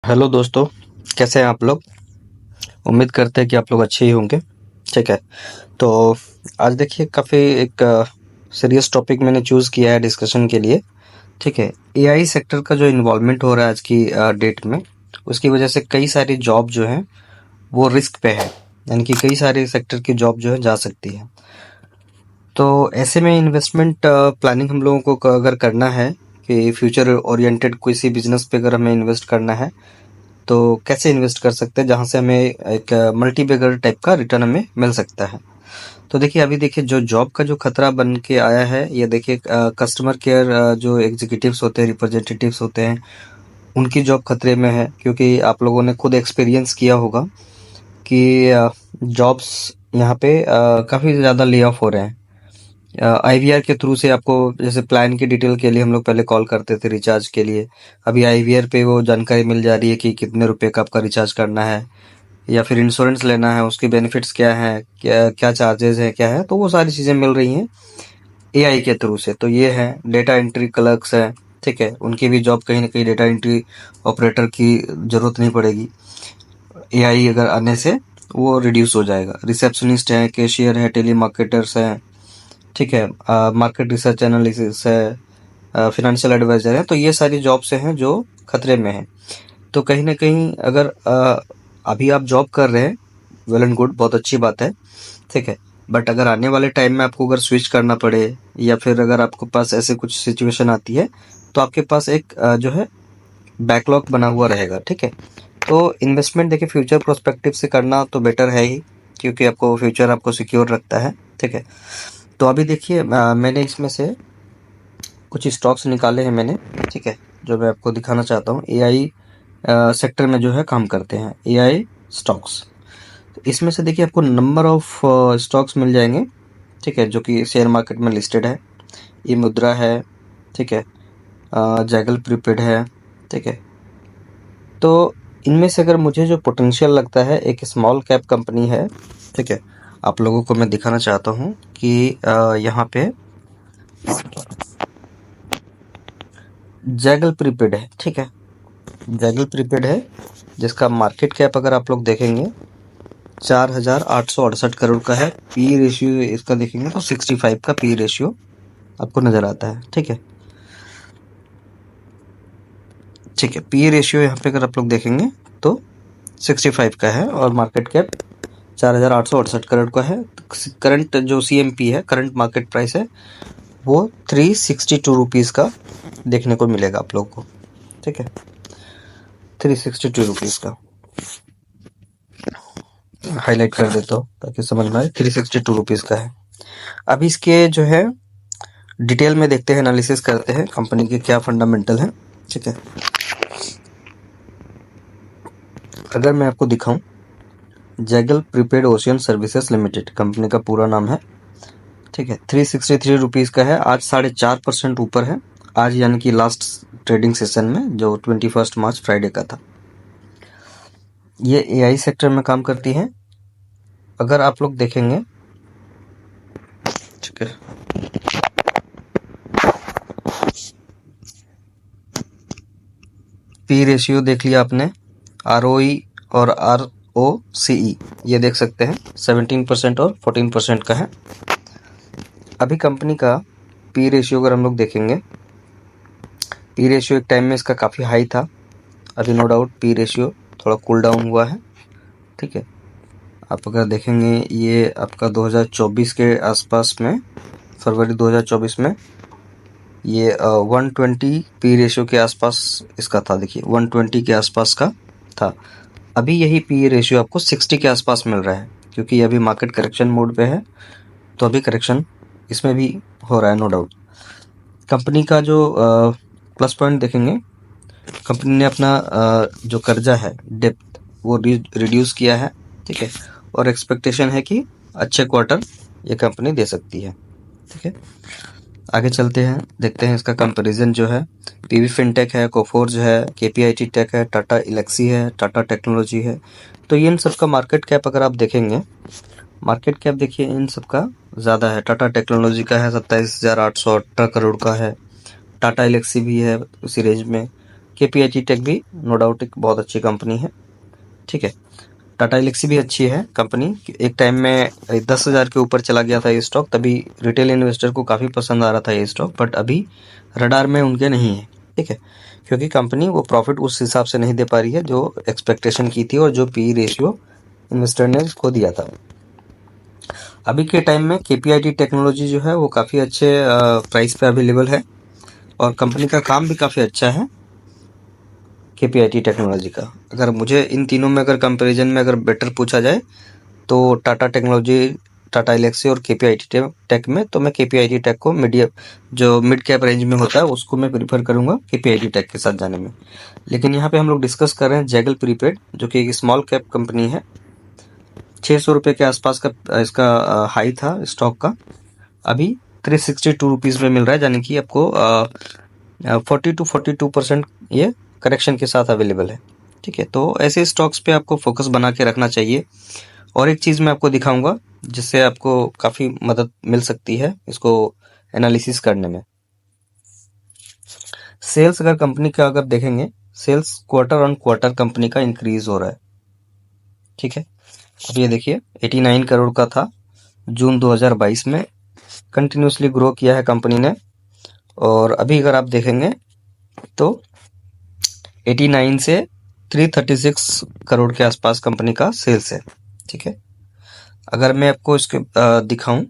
Hello दोस्तों, कैसे हैं आप लोग। उम्मीद करते हैं कि आप लोग अच्छे ही होंगे। ठीक है। तो आज देखिए काफ़ी एक सीरियस टॉपिक मैंने चूज़ किया है डिस्कशन के लिए। ठीक है। एआई सेक्टर का जो इन्वॉल्वमेंट हो रहा है आज की डेट में, उसकी वजह से कई सारी जॉब जो हैं वो रिस्क पे है। यानी कि कई सारे सेक्टर की जॉब जो है जा सकती है। तो ऐसे में इन्वेस्टमेंट प्लानिंग हम लोगों को अगर करना है कि फ्यूचर ओरिएंटेड किसी बिजनेस पे अगर हमें इन्वेस्ट करना है, तो कैसे इन्वेस्ट कर सकते हैं जहां से हमें एक मल्टी बैगर टाइप का रिटर्न हमें मिल सकता है। तो देखिए अभी देखिए जो जॉब का जो खतरा बन के आया है, ये देखिए कस्टमर केयर जो एग्जीक्यूटिव्स होते हैं, रिप्रेजेंटेटिव्स होते हैं, उनकी जॉब खतरे में है। क्योंकि आप लोगों ने खुद एक्सपीरियंस किया होगा कि जॉब्स यहाँ पे काफ़ी ज़्यादा ले ऑफ हो रहे हैं। आईवीआर के थ्रू से आपको जैसे प्लान की डिटेल के लिए हम लोग पहले कॉल करते थे रिचार्ज के लिए। अभी आईवीआर पे वो जानकारी मिल जा रही है कि कितने रुपए का आपका रिचार्ज करना है, या फिर इंश्योरेंस लेना है, उसके बेनिफिट्स क्या हैं, क्या क्या चार्जेस है, क्या है, तो वो सारी चीज़ें मिल रही हैं एआई के थ्रू से। तो ये है डेटा एंट्री क्लर्क्स है। ठीक है, उनकी भी जॉब कहीं ना कहीं डेटा एंट्री ऑपरेटर की जरूरत नहीं पड़ेगी। एआई अगर आने से वो रिड्यूस हो जाएगा। रिसेप्शनिस्ट है, कैशियर है, टेली मार्केटर्स हैं। ठीक है। मार्केट रिसर्च एनालिसिस है, फाइनेंशियल एडवाइजर है। तो ये सारी जॉब्स हैं जो खतरे में हैं। तो कहीं ना कहीं अगर अभी आप जॉब कर रहे हैं, वेल एंड गुड, बहुत अच्छी बात है। ठीक है। बट अगर आने वाले टाइम में आपको अगर स्विच करना पड़े, या फिर अगर आपके पास ऐसे कुछ सिचुएशन आती है, तो आपके पास एक जो है बैकलॉग बना हुआ रहेगा। ठीक है। तो इन्वेस्टमेंट देखिए फ्यूचर प्रोस्पेक्टिव से करना तो बेटर है ही, क्योंकि आपको फ्यूचर आपको सिक्योर रखता है। ठीक है। तो अभी देखिए मैंने इसमें से कुछ स्टॉक्स निकाले हैं मैंने। ठीक है। जो मैं आपको दिखाना चाहता हूँ, एआई सेक्टर में जो है काम करते हैं एआई स्टॉक्स। तो इसमें से देखिए आपको नंबर ऑफ स्टॉक्स मिल जाएंगे। ठीक है, जो कि शेयर मार्केट में लिस्टेड है। ये मुद्रा है। ठीक है। जैगल प्रीपेड है। ठीक है। तो इनमें से अगर मुझे जो पोटेंशियल लगता है, एक स्मॉल कैप कंपनी है। ठीक है। आप लोगों को मैं दिखाना चाहता हूँ कि यहाँ पे जैगल प्रीपेड है। ठीक है। जैगल प्रीपेड है, जिसका मार्केट कैप अगर आप लोग देखेंगे 4,868 करोड़ का है। पी रेशियो इसका देखेंगे तो 65 का पी रेशियो आपको नजर आता है। ठीक है। ठीक है, पी रेशियो यहाँ पे अगर आप लोग देखेंगे तो 65 का है, और मार्केट कैप 4,868 करोड़ का है। करंट जो सीएमपी है, करंट मार्केट प्राइस है, वो 362 रुपीज़ का देखने को मिलेगा आप लोग को। ठीक है, 362 रुपीज़ का हाईलाइट कर देता हूँ ताकि समझ में आए। 362 रुपीज़ का है। अब इसके जो है डिटेल में देखते हैं, एनालिसिस करते हैं कंपनी के क्या फंडामेंटल हैं। ठीक है। अगर मैं आपको दिखाऊं, Zaggle prepaid ocean services limited company का पूरा नाम है। ठीक है, 363 रुपीज़ का है। आज 4.5% ऊपर है आज, यानी कि लास्ट ट्रेडिंग सेशन में जो 21 मार्च फ्राइडे का था। ये एआई सेक्टर में काम करती है। अगर आप लोग देखेंगे, ठीक है, पी रेशियो देख लिया आपने, आरओई और आरओसीई ये देख सकते हैं, 17% और 14% का है। अभी कंपनी का पी रेशियो अगर हम लोग देखेंगे, पी रेशियो एक टाइम में इसका काफ़ी हाई था। अभी नो डाउट पी रेशियो थोड़ा कूल डाउन हुआ है। ठीक है। आप अगर देखेंगे, ये आपका 2024 के आसपास में, फरवरी 2024 में ये 120 पी रेशियो के आसपास इसका था। देखिए 120 के आसपास का था। अभी यही पी रेशियो आपको 60 के आसपास मिल रहा है, क्योंकि अभी मार्केट करेक्शन मोड पे है। तो अभी करेक्शन इसमें भी हो रहा है, नो डाउट। कंपनी का जो प्लस पॉइंट देखेंगे, कंपनी ने अपना जो कर्जा है, डेप्थ, वो रिड्यूस किया है। ठीक है। और एक्सपेक्टेशन है कि अच्छे क्वार्टर ये कंपनी दे सकती है। ठीक है। आगे चलते हैं, देखते हैं इसका कंपैरिजन जो है। पीवी फिनटेक है, कोफोर्ज है, केपीआईटी टेक है, टाटा इलेक्सी है, टाटा टेक्नोलॉजी है। तो ये इन सब का मार्केट कैप अगर आप देखेंगे, मार्केट कैप देखिए इन सब का ज़्यादा है। टाटा टेक्नोलॉजी का है 27,818 करोड़ का है। टाटा इलेक्सी भी है उसी रेंज में, KPIT टेक भी नो डाउट एक बहुत अच्छी कंपनी है, ठीक है। टाटा एल्क्सी भी अच्छी है कंपनी। एक टाइम में 10,000 के ऊपर चला गया था ये स्टॉक, तभी रिटेल इन्वेस्टर को काफ़ी पसंद आ रहा था ये स्टॉक, बट अभी रडार में उनके नहीं है, ठीक है, क्योंकि कंपनी वो प्रॉफिट उस हिसाब से नहीं दे पा रही है जो एक्सपेक्टेशन की थी और जो पी रेशियो इन्वेस्टर ने उसको दिया था। अभी के टाइम में KPIT टेक्नोलॉजी जो है वो काफ़ी अच्छे प्राइस पे अवेलेबल है और कंपनी का काम भी काफ़ी अच्छा है KPIT टेक्नोलॉजी का। अगर मुझे इन तीनों में अगर कंपैरिजन में अगर बेटर पूछा जाए तो टाटा टेक्नोलॉजी, टाटा एल्क्सी और KPIT टेक में तो मैं KPIT टेक को मीडियम जो मिड कैप रेंज में होता है उसको मैं प्रीफर करूंगा KPIT टेक के साथ जाने में। लेकिन यहाँ पे हम लोग डिस्कस कर रहे हैं जैगल प्रीपेड, जो कि एक स्मॉल कैप कंपनी है। 600 रुपये के आसपास का इसका हाई था स्टॉक का, अभी 362 रुपीज़ में मिल रहा है, यानी कि आपको 42% ये करेक्शन के साथ अवेलेबल है, ठीक है। तो ऐसे स्टॉक्स पे आपको फोकस बना के रखना चाहिए। और एक चीज़ मैं आपको दिखाऊंगा जिससे आपको काफ़ी मदद मिल सकती है इसको एनालिसिस करने में। सेल्स अगर कंपनी का अगर देखेंगे, sales quarter on quarter company का इंक्रीज हो रहा है, ठीक है। अब ये देखिए 89 करोड़ का था जून 2022 में, कंटिन्यूसली ग्रो किया है कंपनी ने। और अभी अगर आप देखेंगे तो 89 से 336 करोड़ के आसपास कंपनी का सेल्स है, ठीक है। अगर मैं आपको इसके दिखाऊं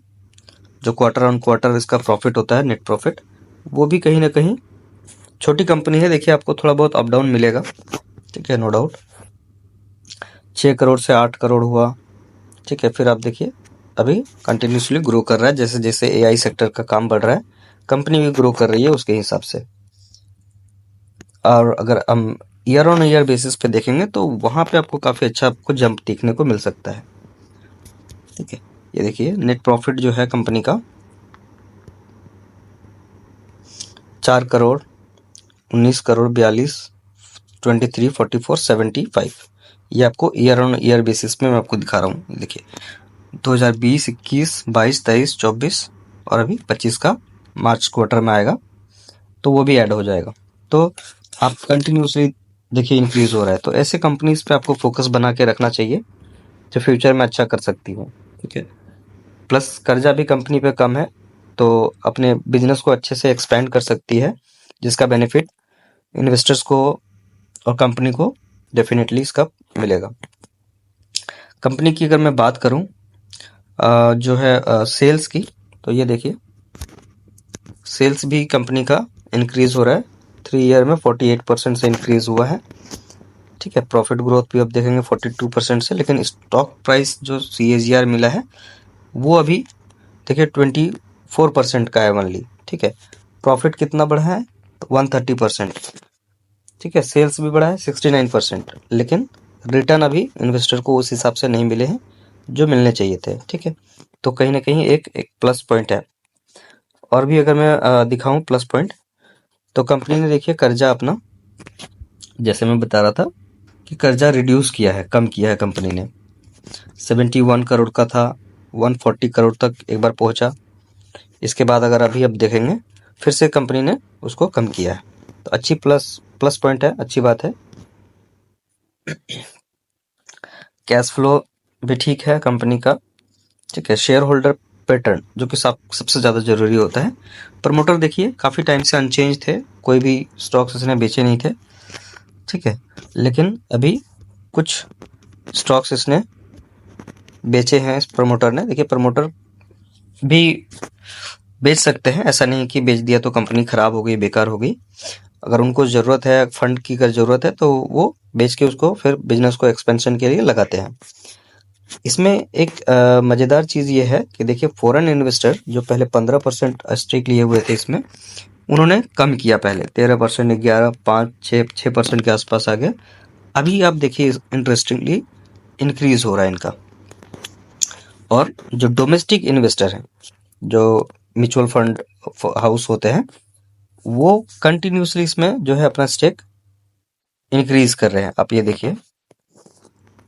जो क्वार्टर ऑन क्वार्टर इसका प्रॉफिट होता है, नेट प्रॉफिट, वो भी कहीं ना कहीं छोटी कंपनी है, देखिए आपको थोड़ा बहुत अप डाउन मिलेगा, ठीक है, नो डाउट। 6 करोड़ से 8 करोड़ हुआ, ठीक है। फिर आप देखिए अभी कंटिन्यूसली ग्रो कर रहा है, जैसे जैसे AI सेक्टर का काम बढ़ रहा है कंपनी भी ग्रो कर रही है उसके हिसाब से। और अगर हम ईयर ऑन ईयर बेसिस पे देखेंगे तो वहाँ पे आपको काफ़ी अच्छा आपको जंप देखने को मिल सकता है, ठीक है। ये देखिए नेट प्रॉफिट जो है कंपनी का 4 करोड़, 19 करोड़, 42, 23, 44, 75, ये आपको ईयर ऑन ईयर बेसिस में मैं आपको दिखा रहा हूँ। देखिए 2020, 21, 22, 23, 24 और अभी 25 का मार्च क्वार्टर में आएगा तो वो भी ऐड हो जाएगा। तो आप कंटिन्यूसली देखिए इंक्रीज हो रहा है, तो ऐसे कंपनीज पे आपको फोकस बना के रखना चाहिए जो फ्यूचर में अच्छा कर सकती हो, ठीक है। प्लस कर्जा भी कंपनी पे कम है तो अपने बिजनेस को अच्छे से एक्सपेंड कर सकती है, जिसका बेनिफिट इन्वेस्टर्स को और कंपनी को डेफिनेटली इसका मिलेगा। कंपनी की अगर मैं बात करूं जो है सेल्स की, तो ये देखिए सेल्स भी कंपनी का इंक्रीज हो रहा है, 3 ईयर में 48% से इंक्रीज हुआ है, ठीक है। प्रॉफिट ग्रोथ भी आप देखेंगे 42% से, लेकिन स्टॉक प्राइस जो CAGR मिला है वो अभी देखिए 24% का है ओनली, ठीक है। प्रॉफिट कितना बढ़ा है 130%, ठीक है। सेल्स भी बढ़ा है 69%, लेकिन रिटर्न अभी इन्वेस्टर को उस हिसाब से नहीं मिले हैं जो मिलने चाहिए थे, ठीक है। तो कहीं ना कहीं एक एक प्लस पॉइंट है। और भी अगर मैं दिखाऊं प्लस पॉइंट, तो कंपनी ने देखिए कर्जा अपना, जैसे मैं बता रहा था कि कर्जा रिड्यूस किया है, कम किया है कंपनी ने। 71 करोड़ का था, 140 करोड़ तक एक बार पहुंचा। इसके बाद अगर अभी अब देखेंगे फिर से कंपनी ने उसको कम किया है, तो अच्छी प्लस प्लस पॉइंट है, अच्छी बात है। कैश फ्लो भी ठीक है कंपनी का, ठीक है। शेयर होल्डर पैटर्न जो कि सबसे ज़्यादा जरूरी होता है। प्रमोटर देखिए काफ़ी टाइम से अनचेंज थे, कोई भी स्टॉक्स इसने बेचे नहीं थे, ठीक है। लेकिन अभी कुछ स्टॉक्स इसने बेचे हैं इस प्रमोटर ने। देखिए प्रमोटर भी बेच सकते हैं, ऐसा नहीं कि बेच दिया तो कंपनी खराब हो गई, बेकार हो गई। अगर उनको ज़रूरत है, फंड की अगर ज़रूरत है तो वो बेच के उसको फिर बिजनेस को एक्सपेंशन के लिए लगाते हैं। इसमें एक मज़ेदार चीज़ ये है कि देखिए फॉरेन इन्वेस्टर जो पहले 15% स्टेक लिए हुए थे इसमें, उन्होंने कम किया, पहले 13%, 11, 5, 6% के आसपास आ गए। अभी आप देखिए इंटरेस्टिंगली इंक्रीज हो रहा है इनका। और जो डोमेस्टिक इन्वेस्टर हैं, जो म्यूचुअल फंड हाउस होते हैं, वो कंटिन्यूसली इसमें जो है अपना स्टेक इंक्रीज कर रहे हैं। आप ये देखिए,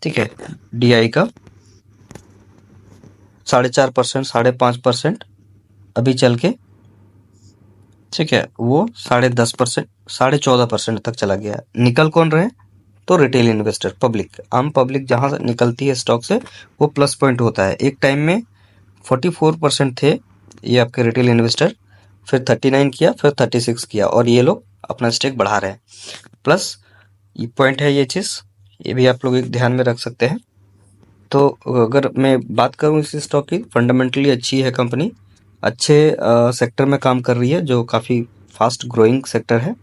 ठीक है, DI का 4.5%, 5.5% अभी चल के ठीक है, वो 10.5%, 14.5% तक चला गया। निकल कौन रहे? तो रिटेल इन्वेस्टर, पब्लिक, आम पब्लिक जहां से निकलती है स्टॉक से, वो प्लस पॉइंट होता है। एक टाइम में 44% थे ये आपके रिटेल इन्वेस्टर, फिर 39 किया, फिर 36 किया, और ये लोग अपना स्टेक बढ़ा रहे हैं। प्लस ये पॉइंट है, ये चीज ये भी आप लोग एक ध्यान में रख सकते हैं। तो अगर मैं बात करूं इस स्टॉक की, फंडामेंटली अच्छी है कंपनी, अच्छे सेक्टर में काम कर रही है, जो काफी फास्ट ग्रोइंग सेक्टर है।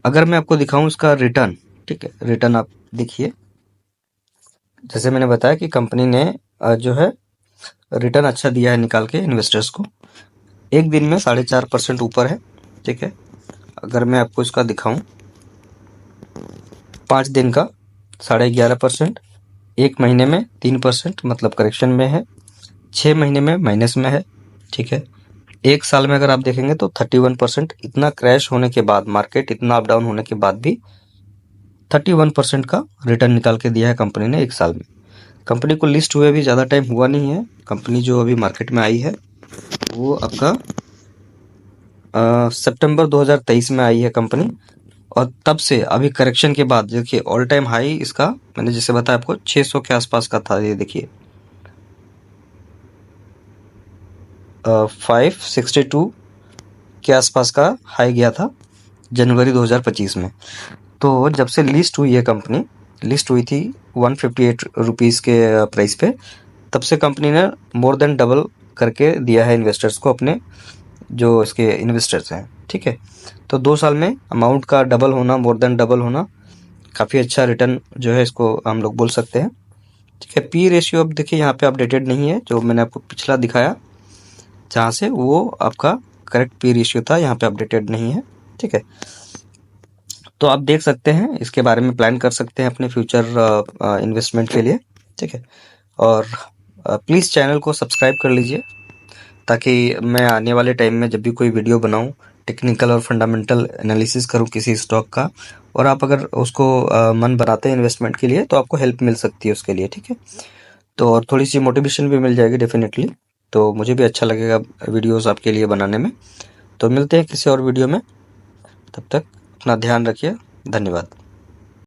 अगर मैं आपको दिखाऊं इसका रिटर्न, ठीक है, रिटर्न आप देखिए, जैसे मैंने बताया कि कंपनी ने जो है रिटर्न अच्छा दिया है निकाल के इन्वेस्टर्स को। एक दिन में 4.5% ऊपर है, ठीक है। अगर मैं आपको इसका दिखाऊं, 5 दिन का 11.5%, एक महीने में 3%, मतलब करेक्शन में है, 6 महीने में माइनस में है, ठीक है। एक साल में अगर आप देखेंगे तो 31%। इतना क्रैश होने के बाद, मार्केट इतना अप डाउन होने के बाद भी 31% का रिटर्न निकाल के दिया है कंपनी ने एक साल में। कंपनी को लिस्ट हुए भी ज़्यादा टाइम हुआ नहीं है। कंपनी जो अभी मार्केट में आई है वो आपका सितंबर 2023 में आई है कंपनी, और तब से अभी करेक्शन के बाद देखिए ऑल टाइम हाई इसका, मैंने जैसे बताया आपको 600 के आसपास का था। ये देखिए 562 के आसपास का हाई गया था जनवरी 2025 में। तो जब से लिस्ट हुई है कंपनी, लिस्ट हुई थी 158 रुपीज़ के प्राइस पे, तब से कंपनी ने मोर देन डबल करके दिया है इन्वेस्टर्स को, अपने जो इसके इन्वेस्टर्स हैं, ठीक है। तो 2 साल में अमाउंट का डबल होना, मोर देन डबल होना, काफ़ी अच्छा रिटर्न जो है इसको हम लोग बोल सकते हैं, ठीक है। पी रेशियो अब देखिए यहाँ पे अपडेटेड नहीं है, जो मैंने आपको पिछला दिखाया जहाँ से, वो आपका करेक्ट पी रेशियो था, यहाँ पे अपडेटेड नहीं है, ठीक है। तो आप देख सकते हैं, इसके बारे में प्लान कर सकते हैं अपने फ्यूचर इन्वेस्टमेंट के लिए, ठीक है। और प्लीज़ चैनल को सब्सक्राइब कर लीजिए, ताकि मैं आने वाले टाइम में जब भी कोई वीडियो बनाऊं, टेक्निकल और फंडामेंटल एनालिसिस करूं किसी स्टॉक का, और आप अगर उसको मन बनाते हैं इन्वेस्टमेंट के लिए, तो आपको हेल्प मिल सकती है उसके लिए, ठीक है। तो और थोड़ी सी मोटिवेशन भी मिल जाएगी डेफिनेटली, तो मुझे भी अच्छा लगेगा वीडियोस आपके लिए बनाने में। तो मिलते हैं किसी और वीडियो में, तब तक अपना ध्यान रखिए, धन्यवाद।